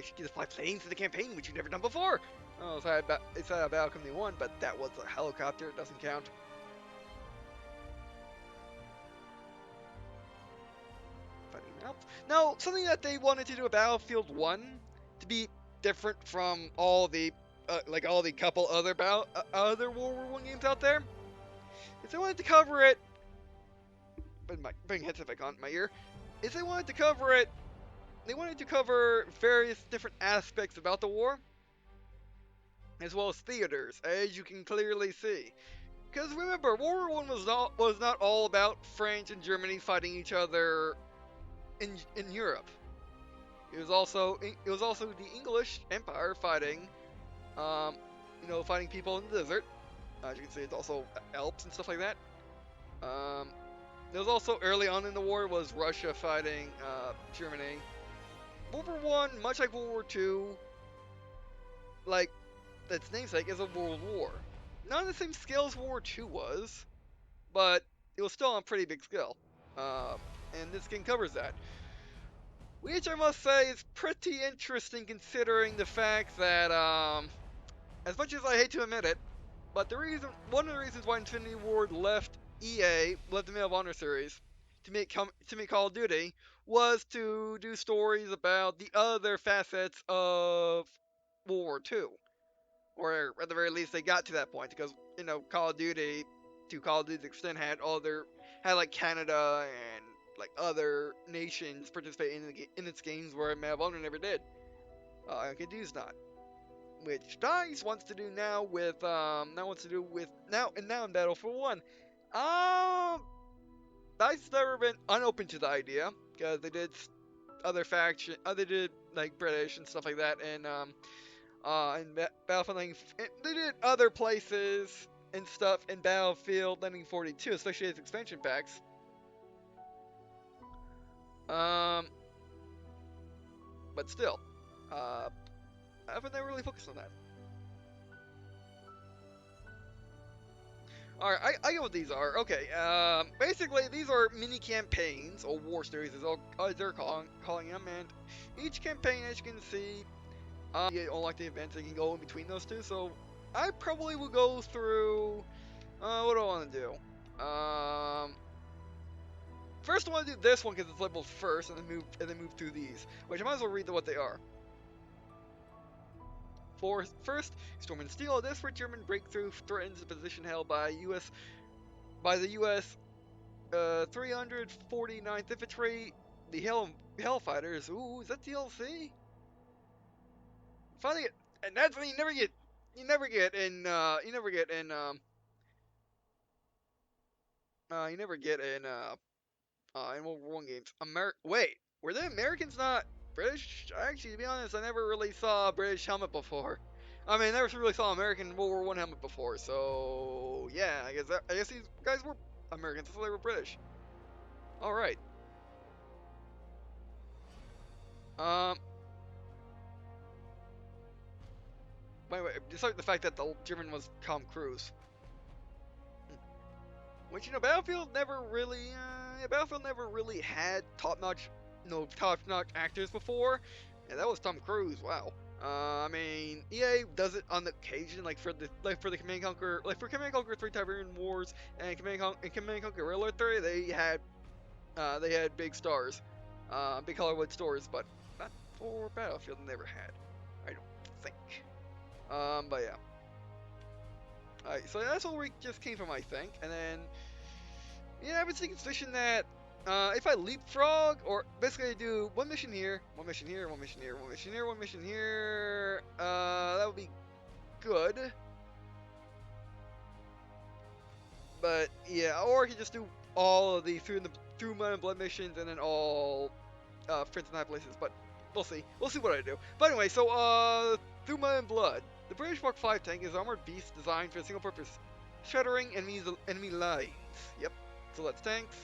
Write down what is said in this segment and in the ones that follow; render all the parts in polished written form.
actually get to fly planes in the campaign, which you've never done before. Oh, it's not a Battle Company 1, but that was a helicopter. It doesn't count. Fighting maps. Now, something that they wanted to do a Battlefield 1 to be different from all the all the couple other other World War One games out there, is they wanted to cover it. Bring headset back on my ear. Is they wanted to cover it. They wanted to cover various different aspects about the war, as well as theaters, as you can clearly see. Because remember, World War One was not all about France and Germany fighting each other in Europe. It was also the English Empire fighting, fighting people in the desert. As you can see, it's also Alps and stuff like that. There was also early on in the war was Russia fighting Germany. World War One, much like World War Two, like its namesake, is a world war. Not on the same scale as World War Two was, but it was still on a pretty big scale. And this game covers that. Which I must say is pretty interesting considering the fact that, as much as I hate to admit it, but one of the reasons why Infinity Ward left left the Medal of Honor series, to make Call of Duty, was to do stories about the other facets of World War II. Or at the very least, they got to that point because Call of Duty, to Call of Duty's extent, had like Canada and like other nations participate in its games where Medal of Honor never did. Cadu's not, which DICE wants to do now with now in Battlefield 1. DICE has never been unopen to the idea because they did they did like British and stuff like that, and Battlefield 90, they did other places and stuff in Battlefield 1942, especially its expansion packs. But still, I haven't never really focused on that. Alright, I get what these are. Okay, basically these are mini campaigns, or war stories as they're calling them, and each campaign, as you can see, you unlock the events that can go in between those two, so I probably will go through, what do I want to do? First I want to do this one because it's labeled first, and then move through these, which I might as well read what they are. First, Storm and Steel, a desperate German breakthrough threatens the position held by the U.S. 349th Infantry, the Hellfighters. Ooh, is that DLC? Finally, and that's what you never get in World War One games. Wait, were the Americans not British? Actually, to be honest, I never really saw a British helmet before. I mean, I never really saw an American World War One helmet before. So yeah, I guess these guys were Americans. I thought they were British. All right. Wait. Despite the fact that the German was Tom Cruise. Which Battlefield never really had top-notch actors before, and that was Tom Cruise. Wow. I mean, EA does it on occasion, like for the Command and Conquer, like for Command and Conquer 3 Tiberian Wars and Command and Conquer Railroad 3, they had big stars, big Hollywood stars, but not for Battlefield. Never had, I don't think. But yeah. Alright, so that's all we just came from, I think, and then, yeah, I was thinking that, if I leapfrog, or basically I do one mission here, one mission here, one mission here, one mission here, one mission here, that would be good. But, yeah, or I could just do all of the through Mud and Blood missions, and then all, Friends and High Places, but we'll see what I do. But anyway, so, through Mud and Blood. The British Mark V tank is an armored beast designed for a single purpose, shattering enemy lines. Yep, so that's tanks.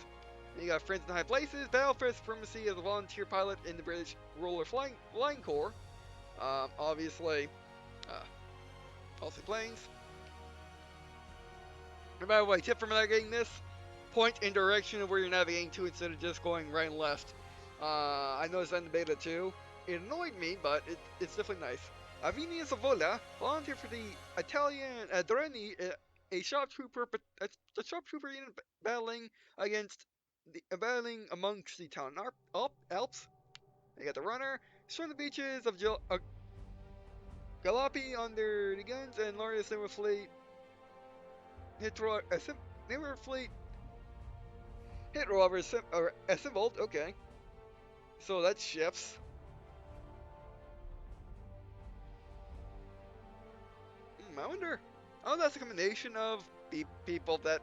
Then you got Friends in High Places, Battle for Supremacy as a volunteer pilot in the British Roller Flying Corps. Obviously, also planes. And by the way, tip for navigating this, point in direction of where you're navigating to instead of just going right and left. I noticed that in the beta too. it annoyed me, but it's definitely nice. Avini Savola, volunteer for the Italian Dreni, a sharptrooper, a sharptrooper unit battling amongst the town Alps. They got the runner, storm the beaches of Galapi under the guns, and Larius Never Fleet hit Never Fleet hit rover assembled. Okay, so that shifts. I wonder. Oh, that's a combination of people that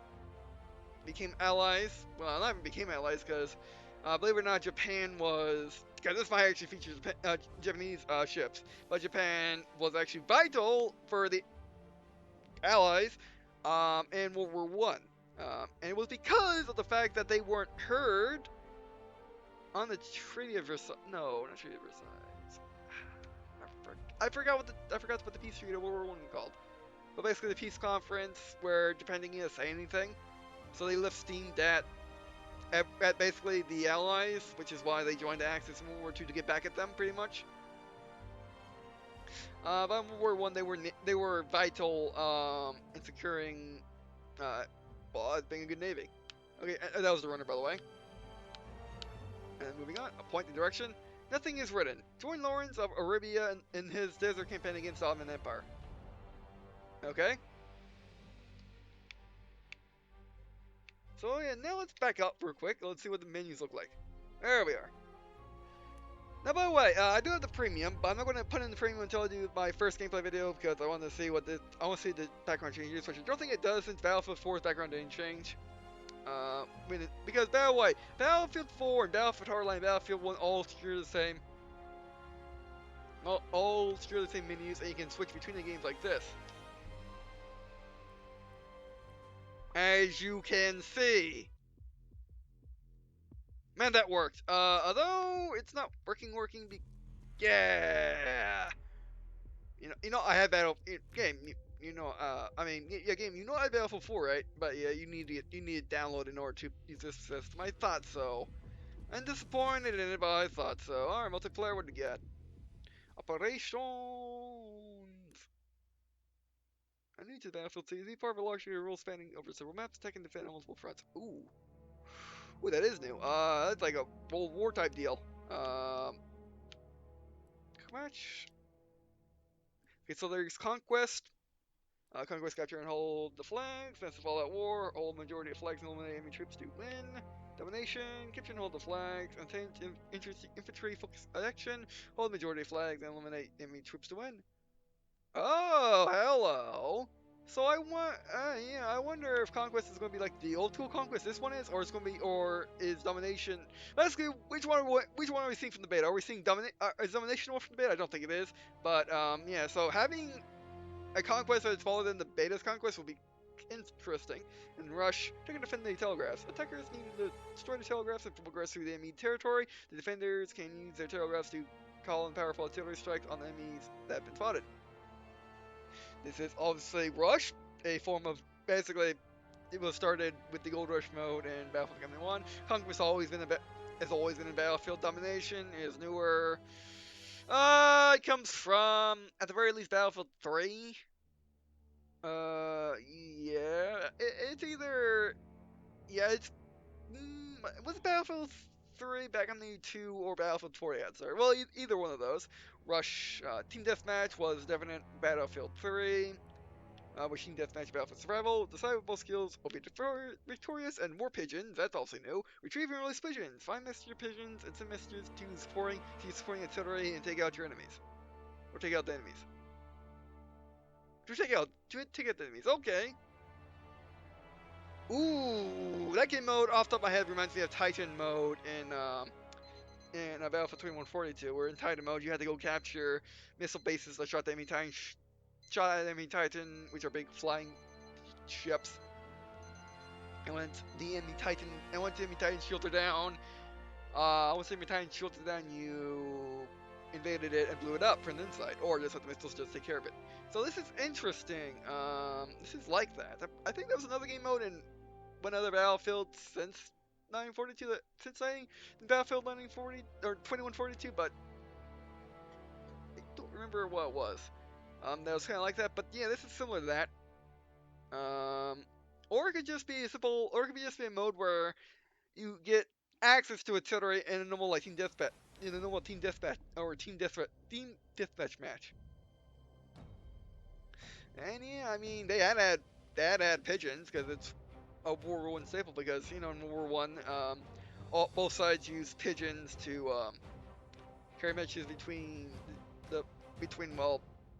became allies. Well, not even became allies, because believe it or not, Japan was. Because this might actually feature Japanese ships, but Japan was actually vital for the allies in World War One, and it was because of the fact that they weren't heard on the Treaty of Versailles. No, not Treaty of Versailles. I forgot what the peace treaty of World War One was called. But basically, the peace conference where Japan didn't say anything, so they left steamed at basically the Allies, which is why they joined the Axis in World War II to get back at them, pretty much. But in World War One, they were vital in securing, being a good navy. Okay, that was the runner, by the way. And moving on, a point in direction. Nothing is written. Join Lawrence of Arabia in his desert campaign against the Ottoman Empire. Okay. So yeah, now let's back up real quick. Let's see what the menus look like. There we are. Now, by the way, I do have the premium, but I'm not going to put in the premium until I do my first gameplay video because I want to see the background changes, which I don't think it does since Battlefield 4's background didn't change. Because by the way, Battlefield 4 and Battlefield Hardline and Battlefield 1 all share the same. All share the same menus, and you can switch between the games like this. As you can see. Man, that worked. Although it's not working, yeah. I had game. Game. I had Battlefield 4, right? But yeah, you need to download in order to use this system. I thought so. I'm disappointed in it, but I thought so. All right, multiplayer. What do you get? Operations. I need to Battlefield CZ, part of a large rule spanning over several maps, attack and defend on multiple fronts. Ooh, that is new. That's like a World War type deal. Match. Okay, so there's Conquest. Conquest, capture and hold the flags. That's the Fallout War. Hold majority of flags and eliminate enemy troops to win. Domination. Capture and hold the flags. Infantry focus action. Hold majority of flags and eliminate enemy troops to win. Oh, hello. So I wonder if Conquest is going to be like the old school Conquest this one is, or is Domination? Basically, which one are we seeing from the beta? Are we seeing is Domination one from the beta? I don't think it is, but yeah. So having a Conquest that's smaller than the beta's Conquest will be interesting. And Rush, they can defend the telegraphs. Attackers need to destroy the telegraphs and progress through the enemy territory. The defenders can use their telegraphs to call in powerful artillery strikes on the enemies that have been spotted. This is obviously Rush, a form of basically it was started with the Gold Rush mode in Battlefield Campaign 1. Conquest has always been in Battlefield. Domination is newer. It comes from at the very least Battlefield 3. Yeah, it's either it's was Battlefield 3 back on the 2 or Battlefield 4 answer. Well, either one of those. Rush Team Deathmatch was definite Battlefield 3. Machine Deathmatch Battlefield Survival. Decidable skills will be victorious and more pigeons. That's also new. Retrieve and release pigeons. Find messenger pigeons and send messages to supporting artillery and take out your enemies. Or take out the enemies. Take out the enemies. Okay. Ooh, that game mode off the top of my head reminds me of Titan mode in Battlefield 2142, where in Titan mode you had to go capture missile bases that shot at enemy Titan, which are big flying ships. And when the enemy Titan shielded down, you invaded it and blew it up from the inside, or just let the missiles just take care of it. So this is interesting. This is like that. I think there was another game mode in one other Battlefield since 1942, since Battlefield 1940 or 2142, but remember what it was. That was kind of like that, but yeah, this is similar to that. Or it could just be a simple, or it could be just be a mode where you get access to artillery in a normal like team deathmatch, in a normal team deathmatch or team deathmatch match. And yeah, I mean they had pigeons because it's a World War One staple because in World War One, both sides used pigeons to carry messages the between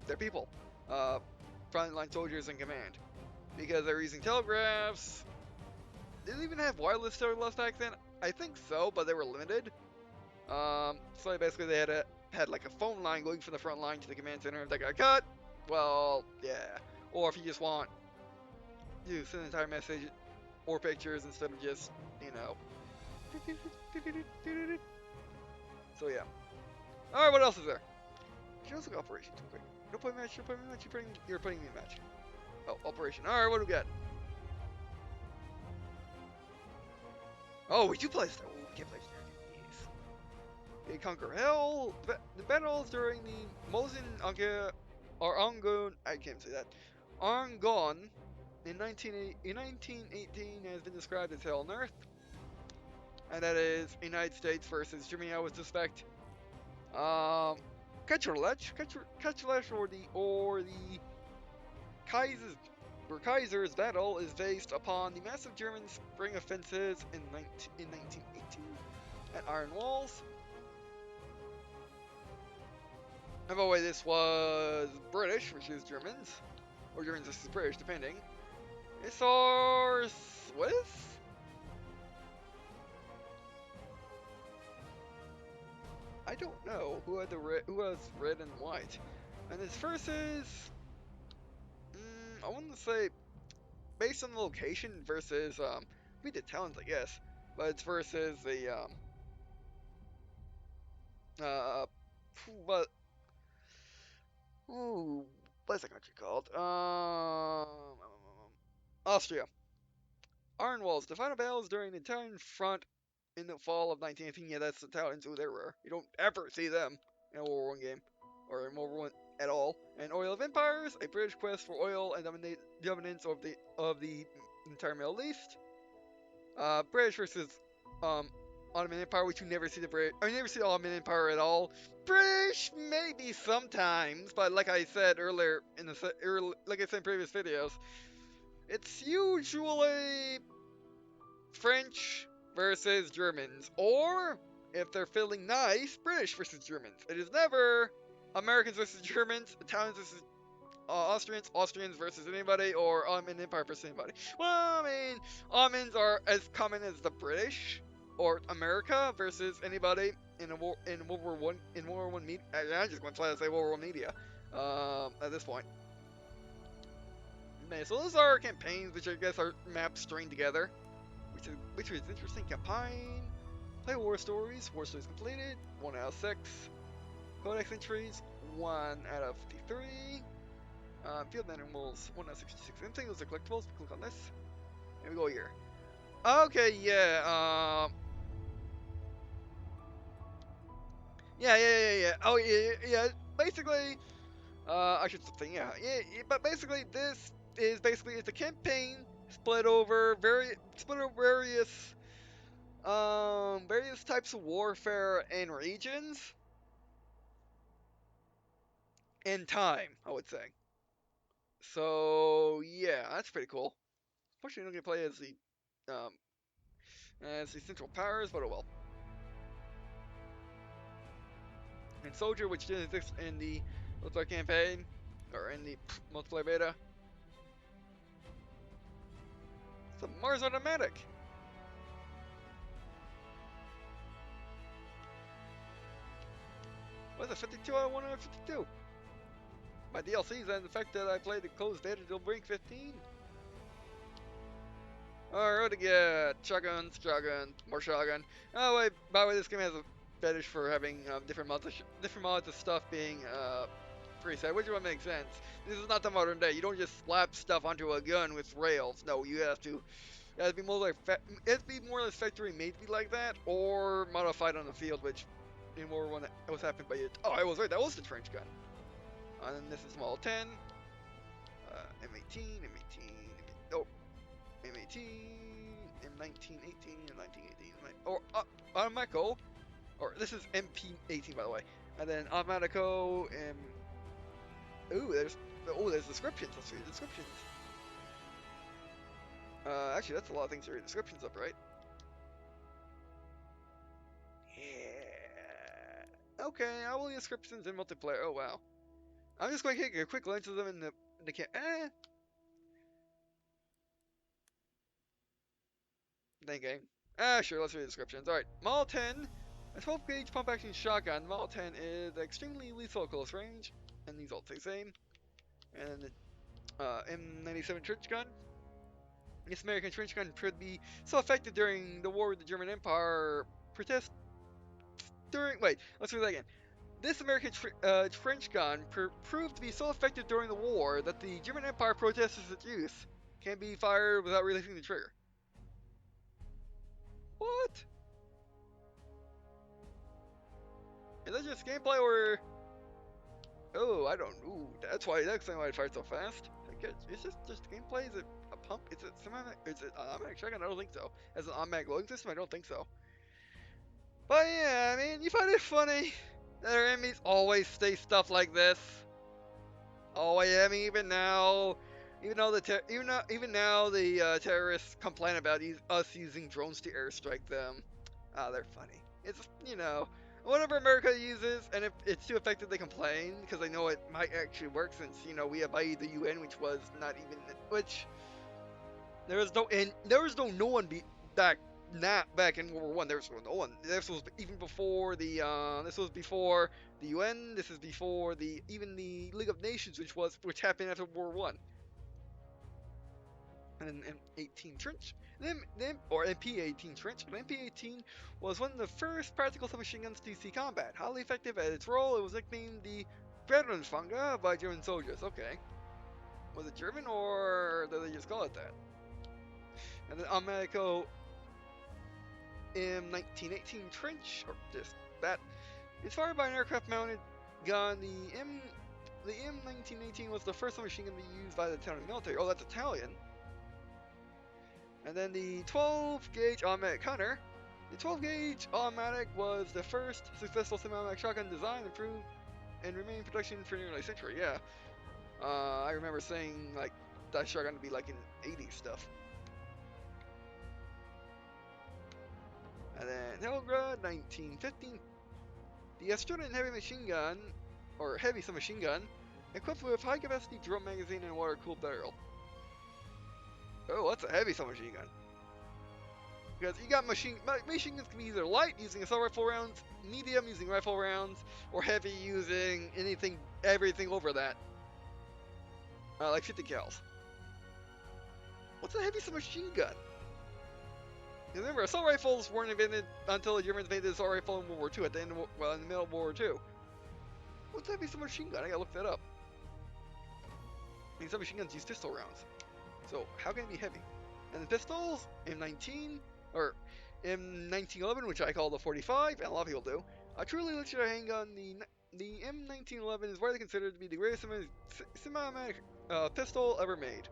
their people, uh, frontline soldiers in command, because they were using telegraphs. Did they even have wireless telegraphs back then? I think so, but they were limited. So basically they had like a phone line going from the front line to the command center. If they got cut, well, yeah. Or if you just want to send an entire message or pictures instead of just, you know. So yeah. All right, what else is there? Just like operations, real quick. No point match. You're putting me match. You're putting me in match. Oh, operation. All right, what do we got? Oh, we do play Star Wars. We can play Star Wars. They conquer hell. The battles during the Mosin Anka or Angon. I can't say that. Argonne in 1918 has been described as hell on Earth, and that is United States versus Germany. I would suspect. Kaiserlech or the Kaiser's battle is based upon the massive German spring offensives in 1918 at Iron Walls. And by the way, this was British versus Germans, or Germans versus British, depending. It's our Swiss? I don't know who has red and white. And it's versus, I want to say, based on the location versus, we did talents, I guess, but it's versus the, but, ooh, what's that country called? Austria. Iron Walls. The final battles during the Italian front in the fall of 1918. Yeah, that's the Italians. Ooh, they're rare. You don't ever see them in a World War One game, or in World War One at all. And Oil of Empires, a British quest for oil and dominance of the entire Middle East. British versus Ottoman Empire, which you never see the British. I never see the Ottoman Empire at all. British maybe sometimes, but like I said earlier like I said in previous videos, it's usually French versus Germans, or if they're feeling nice, British versus Germans. It is never Americans versus Germans, Italians versus Austrians versus anybody, or Ottoman Empire versus anybody. Well, I mean, Ottomans are as common as the British or America versus anybody in World War One media. I'm just going to flat out say World War One media. At this point. Okay, so those are campaigns, which I guess are maps stringed together, which is interesting. Campiagn, play war stories completed, 1 out of 6. Codex entries, 1 out of 53. Field animals, 1 out of 66. Anything those are collectibles, click on this. Here we go here. Okay, yeah, yeah. Oh, yeah. Basically, I should say, yeah. But basically, this is it's a campaign split over various types of warfare and regions and time, I would say. So yeah, that's pretty cool. Unfortunately, I'm gonna play as the central powers, but oh well. And soldier, which didn't exist in the multiplayer campaign or in the multiplayer beta. It's a Mars automatic. What's it, 52 out of 1 out of 52? My DLCs and the fact that I played the closed beta till bring 15. Alright, what do we get? Shotguns, more shotgun. Oh wait, by the way, this game has a fetish for having different mods of stuff being preset, which would make sense. This is not the modern day. You don't just slap stuff onto a gun with rails. No, you have to. It has to be more like it has to be more or less factory made to be like that, or modified on the field, which in World War I was happened by it. Oh, I was right. That was the trench gun. And then this is Model 10, M18, oh, M18, M19, 18, and 1918, or Automatico, or this is MP18 by the way, and then Automatico, there's descriptions, let's read descriptions. Actually that's a lot of things to read descriptions of, right? Yeah. Okay, I will read descriptions in multiplayer, oh wow. I'm just going to take a quick glance of them in the game. Sure, let's read the descriptions. Alright, Model 10, a 12 gauge pump action shotgun. Model 10 is extremely lethal at close range, and these all say the same. And the M97 trench gun. This American trench gun proved to be so effective during the war with the German Empire. Let's read that again. This American trench gun proved to be so effective during the war that the German Empire protested its use. Can be fired without releasing the trigger. What? Is that just gameplay or? Oh, I don't know. That's why I fired so fast. It's just gameplay. Is it a pump? Is it semi-automatic? Is it an automatic shotgun? I don't think so. As an automatic loading system, I don't think so. But yeah, I mean, you find it funny that our enemies always say stuff like this. Oh, I mean, even now the terrorists complain about us using drones to airstrike them. Ah, they're funny. It's whatever America uses, and if it's too effective, they complain because they know it might actually work. Since we abided the UN, which was not even there was no one back in World War One. There was no one. This was even before this was before the UN. This is before even the League of Nations, which happened after World War One. And then M18 trench, or MP18 trench. And MP18 was one of the first practical submachine guns to see combat. Highly effective at its role, it was nicknamed the Funga by German soldiers. Okay, was it German or did they just call it that? And then Automatico M1918 trench, or just that. It's fired by an aircraft-mounted gun. The M1918 was the first submachine gun to be used by the Italian military. Oh, that's Italian. And then the 12-gauge automatic hunter. The 12-gauge automatic was the first successful semi-automatic shotgun design, improved, and remained in production for nearly a century. Yeah, I remember saying like that shotgun to be like in 80s stuff. And then Helga 1915. The Australian heavy machine gun, or heavy submachine gun, equipped with high-capacity drum magazine and water-cooled barrel. Oh, that's a heavy submachine gun. Because you got machine guns can be either light using assault rifle rounds, medium using rifle rounds, or heavy using everything over that. Like 50 cals. What's a heavy submachine gun? Remember, assault rifles weren't invented until the Germans made the assault rifle in World War II, in the middle of World War II. What's a heavy submachine gun? I gotta look that up. I mean, submachine guns use pistol rounds. So, how can it be heavy? And the pistols, M19, or M1911, which I call the 45, and a lot of people do. A truly legendary handgun, the M1911 is widely considered to be the greatest semi-automatic pistol ever made.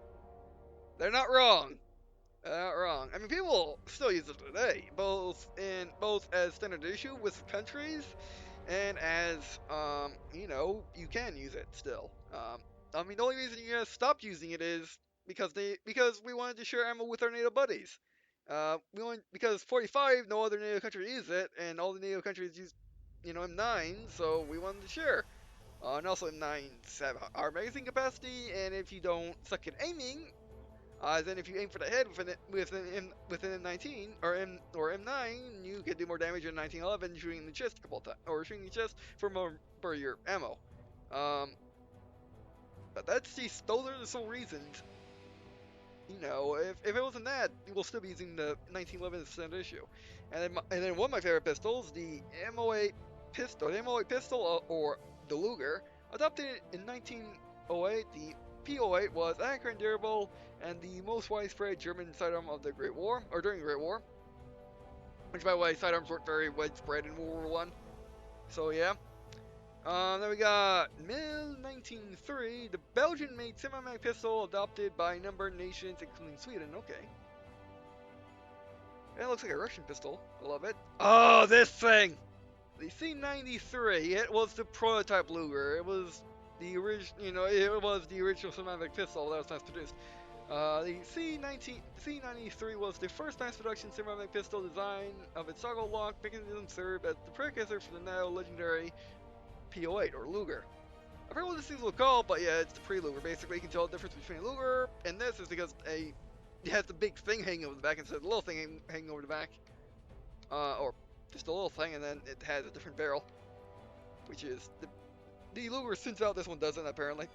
They're not wrong. Not wrong. I mean, people still use it today, both as standard issue with countries, and as you can use it still. I mean, the only reason you stopped using it is because we wanted to share ammo with our NATO buddies. Because 45, no other NATO country uses it, and all the NATO countries use, M9, so we wanted to share. And also M9s have our magazine capacity, and if you don't suck at aiming, then if you aim for the head with an M19 or M9, you can do more damage than 1911 shooting the chest a couple of times, or shooting the chest for your ammo. But those are the sole reasons. If it wasn't that, we'll still be using the 1911 standard issue. And then one of my favorite pistols, the M08 pistol, or the Luger, adopted in 1908. The P08 was accurate and durable, and the most widespread German sidearm of the Great War, or during the Great War. Which, by the way, sidearms weren't very widespread in World War I. So yeah. Then we got Mil 1903, the Belgian-made semi-automatic pistol adopted by a number of nations, including Sweden. Okay. It looks like a Russian pistol. I love it. Oh, this thing! The C93. It was the prototype Luger. It was the original. It was the original semi-automatic pistol that was mass-produced. The C93 was the first mass-production semi-automatic pistol design of its toggle lock mechanism, served as the precursor for the now legendary P08 or Luger. I forget what this thing's called, but yeah, it's the pre-Luger. Basically, you can tell the difference between a Luger and this is because it has the big thing hanging over the back instead of the little thing hanging over the back. Or just a little thing, and then it has a different barrel, which is the Luger sends out. This one doesn't apparently.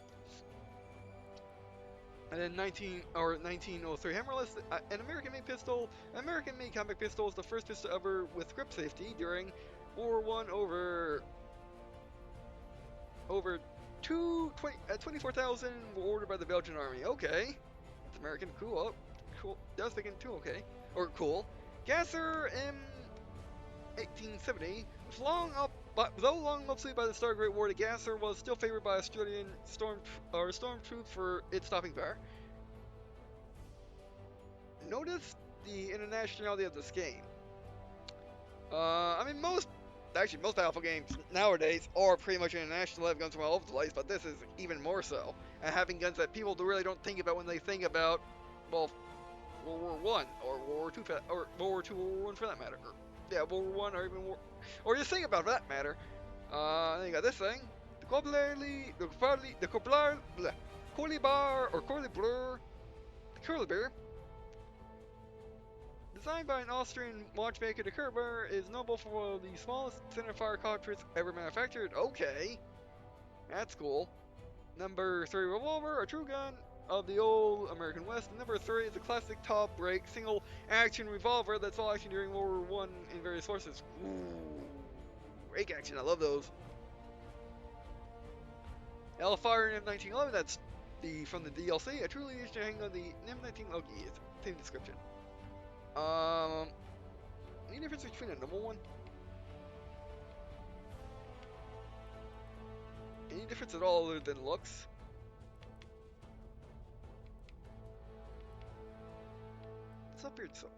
And then 1903 Hammerless, an American-made pistol. An American-made combat pistol is the first pistol ever with grip safety during World War I. Over 24,000 were ordered by the Belgian army. Okay, it's American. Cool. Oh, cool. That was thinking too. Okay, or cool. Gasser M1870 was though long obsolete by the start of the Great War, the Gasser was still favored by Australian storm troops for its stopping power. Notice the internationality of this game. I mean, most Battlefield games nowadays are pretty much international. They have guns from all over the place, but this is even more so. And having guns that people really don't think about when they think about, well, World War One or World War Two, or World War Two, World War One for that matter. Yeah, World War One, or even or just think about it for that matter. Then you got this thing, the Colibar or Coliblur, the Curlibeer. Designed by an Austrian watchmaker, the Curlibeer is notable for the smallest centerfire cartridge ever manufactured. Okay, that's cool. Number 3 revolver, a true gun of the old American West. And number 3 is a classic top break single action revolver that's all action during World War I in various forces. Ooh, break action, I love those. Hellfire M1911, that's from the DLC. A truly used to hang on the M19. Okay, it's same description. Any difference between a normal one? Any difference at all other than looks? What's up here? So,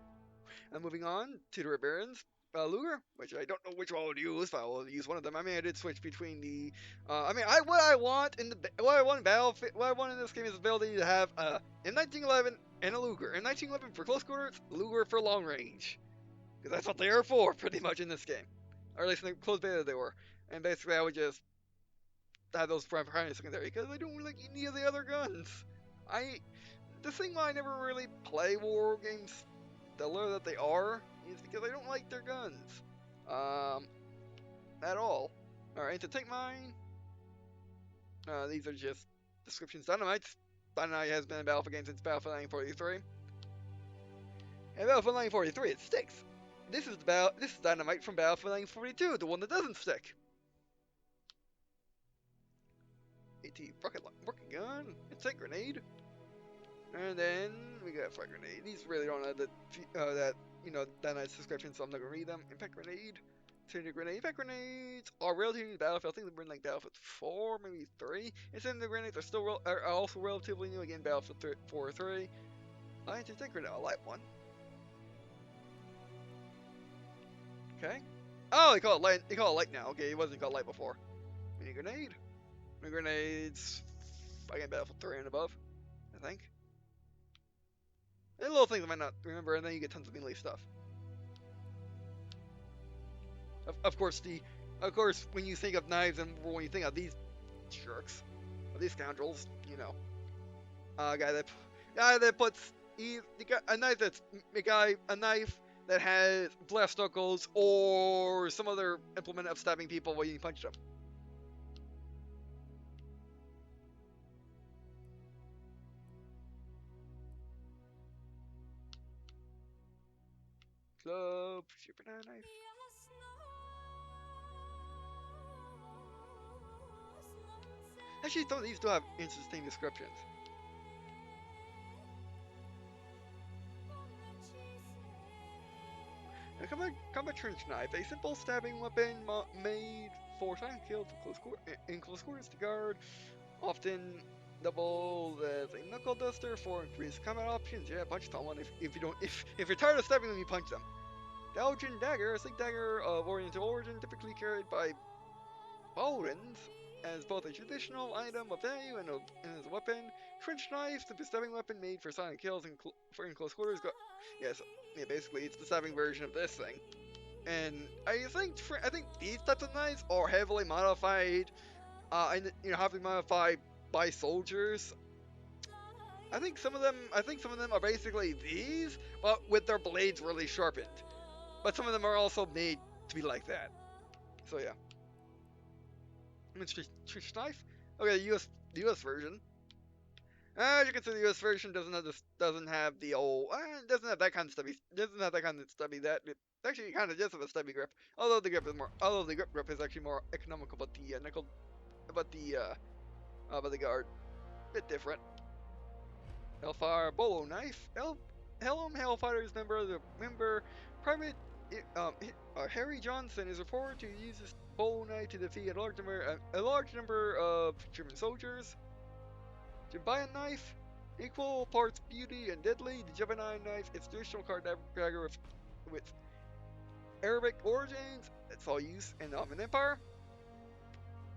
and moving on to the Rebarians. Luger, which I don't know which one I would use, but I will use one of them. I mean, I did switch between the. What I want in this game is the ability to have a M1911 and a Luger. M1911 for close quarters, Luger for long range, because that's what they are for, pretty much in this game, or at least in the closed beta they were. And basically, I would just have those primary secondary because I don't like any of the other guns. The thing why I never really play war games, the lower that they are, is because I don't like their guns. At all. Alright, to take mine. These are just descriptions. Dynamite has been in Battlefield games since Battlefield 1943. And Battlefield 1943, it sticks. This is Dynamite from Battlefield 1942, the one that doesn't stick. AT rocket gun, insect grenade. And then we got frag grenade. These really don't have that nice description, so I'm not gonna read them. Impact grenade, incendiary grenade. Impact grenades are relatively new to Battlefield. I think they were in like Battlefield 4, maybe 3. Incendiary grenades are also relatively new. Again, Battlefield 4 or 3. Anti-tank grenade, a light one. Okay. Oh, they call it light. They call it light now. Okay, it wasn't called light before. Mini grenade. Mini grenades. Again, Battlefield 3 and above, I think. And little things I might not remember, and then you get tons of melee stuff. Of course, when you think of knives and when you think of these jerks, of these scoundrels, you know, a knife that has blast knuckles or some other implement of stabbing people while you punch them. Club, super knife. Actually, these do have interesting descriptions. A combat trench knife, a simple stabbing weapon made 4 time kills in close quarters to guard, often double as a knuckle duster for increased combat options. Yeah, punch someone if you're tired of stabbing them, you punch them. Belgian dagger, a sleek dagger of Oriental origin, typically carried by Poland as both a traditional item of value and as a weapon. Trench knife, the stabbing weapon made for silent kills for in close quarters. Yes, yeah, basically it's the stabbing version of this thing. And I think these types of knives are heavily modified, and heavily modified by soldiers. I think some of them are basically these, but with their blades really sharpened. But some of them are also made to be like that. So yeah. Trench knife. Okay, the US version. As you can see, the US version doesn't have the old doesn't have that kind of stubby it actually kind of does have a stubby grip. Although the grip is actually more economical, but the nickel but the guard bit different. Hellfire bolo knife. Helm Hellfighter's member Private Harry Johnson is reported to use this bolo knife to defeat a large number of German soldiers. Campiagn knife, equal parts beauty and deadly. The Gemini knife is a traditional card dagger with Arabic origins. It's all used in the Ottoman Empire.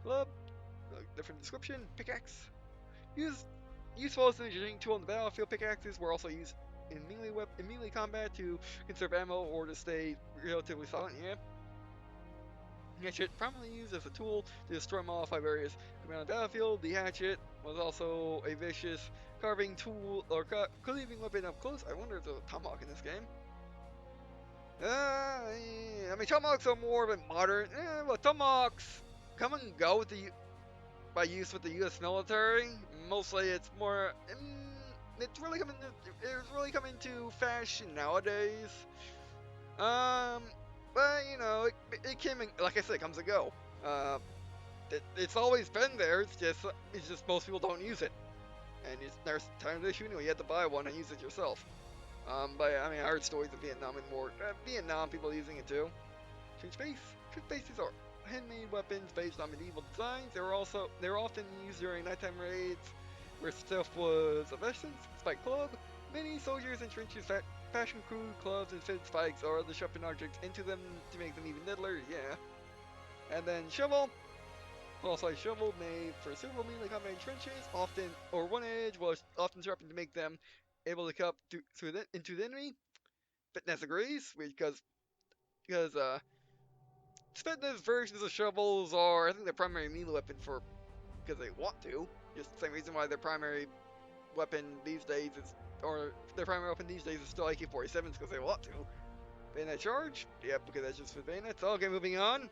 Club, different description. Pickaxe, useful as an engineering tool in the battlefield. Pickaxes were also used in melee combat to conserve ammo or to stay relatively silent. Yeah. Hatchet, primarily used as a tool to destroy and modify various command on the battlefield. The hatchet was also a vicious carving tool or cleaving weapon up close. I wonder if there's a tomahawk in this game. I mean, tomahawks are more of a modern. Well, tomahawks come and go by use with the U.S. military. Mostly, it's more. It's really coming to fashion nowadays. But it came in, like I said, it comes and go. It's always been there. It's just most people don't use it, and there's times issue. You have to buy one and use it yourself. But I mean, I heard stories of Vietnam and more. Vietnam people using it too. Trench bases are handmade weapons based on medieval designs. They were often used during nighttime raids, where stealth was of essence. Spike club. Many soldiers in trenches fashion crude clubs and fitted spikes or other sharpened objects into them to make them even deadlier. Yeah. And then shovel. Also, shovel made for several melee combat trenches, or one edge was often sharpened to make them able to cut into the enemy. Fitness agrees, because fitness versions of shovels are, I think, the primary melee weapon because they want to. Just the same reason why their primary weapon these days is still AK-47s because they want to. Bayonet charge? Yep, because that's just for bayonets. Okay, moving on.